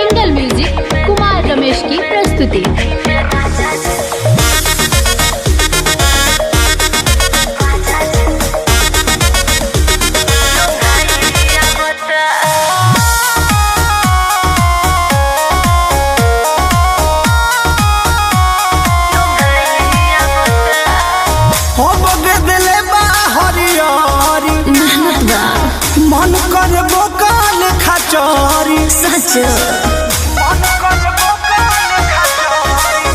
Angle music Kumar Ramesh की प्रस्तुति। मन कर बोकाल खचौरी सच मन कर बोकाल खचौरी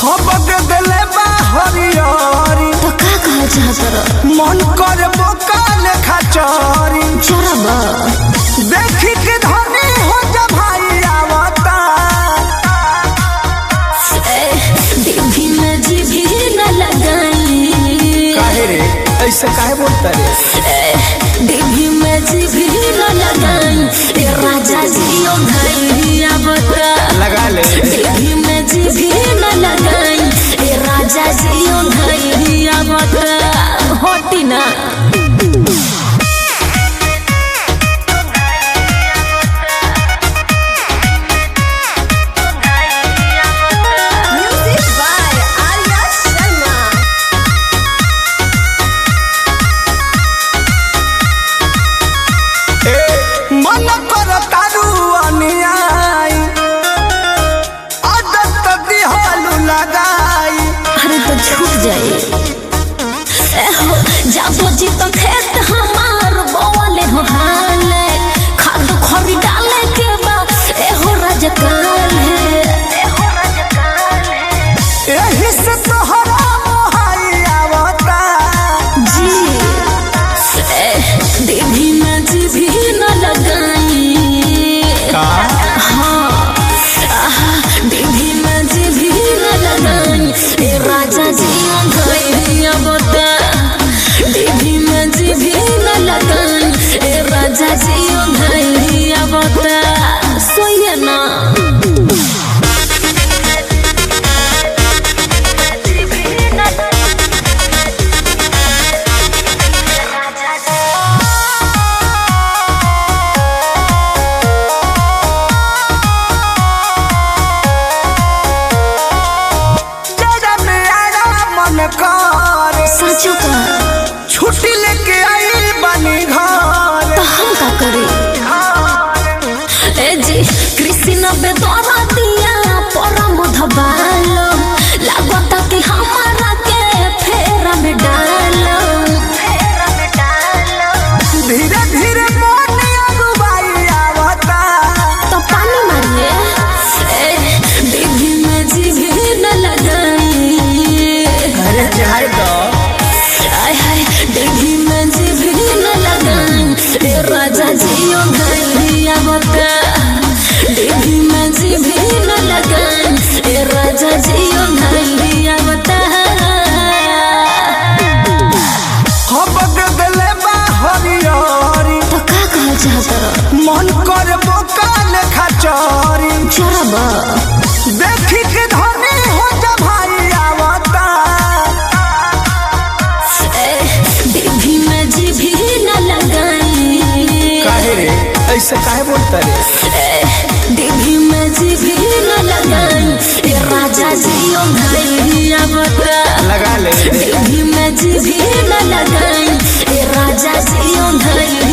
हो बगे दिले बा हरियारी तो का कहा चाहत मन कर बोकाल खचौरी चरबा देखी के धनी हो जा भाई आवता देवी में जी भी न लगाई। काहे रे ऐसे काहे बोलता रे देवी में जी भी न लगाई। राजा जी ओ घरिया बता लगा ले देवी में जी भी न लगाई। राजा जी ओ घरिया बता होती ना मन कर तारू अनियाई आदत दिहालू लगाई। अरे तो छूट जाए जाबो जी तो खेत हमार बोले हो हाले खाद खरी डाले के बाद एहो राजकाल है एही से तोहरा मोहाई आवता जी देवी में जी भी न लगाई। हाँ देवी में जी भी न लगाई। राजा जी घरिया बता देवी में जी भी न लगाई। राजा जी घरिया बता सोइए ना सचो का छुट्टी लेके आई बनी घर तो हम का करे ए जी कृष्ण बेदरा दिया परम धबालो लागता कि हमारा के फेरा में डालो धीरे धीरे मन अगुवाई आवता तो पानी मारिए देवी में जी भी न लगाई। अरे जाए दो देवी में जी भी न लगाई। राजा जी ओ घरिया बता देवी में जी भी न लगाई। राजा जी ओ घरिया बता हो बगे दिले बा हरियारी तो का कहा चाहत मन कर बोकाल खचौरी चरबा देखी के धनी हो जा भाई आवता देवी में जी भी न लगाई। काहे रे ऐसे काहे बोलता रे देवी में जी भी न लगाई। राजा जी ओ घरिया बता लगा ले देवी में जी भी न लगाई। राजा जी ओ घरिया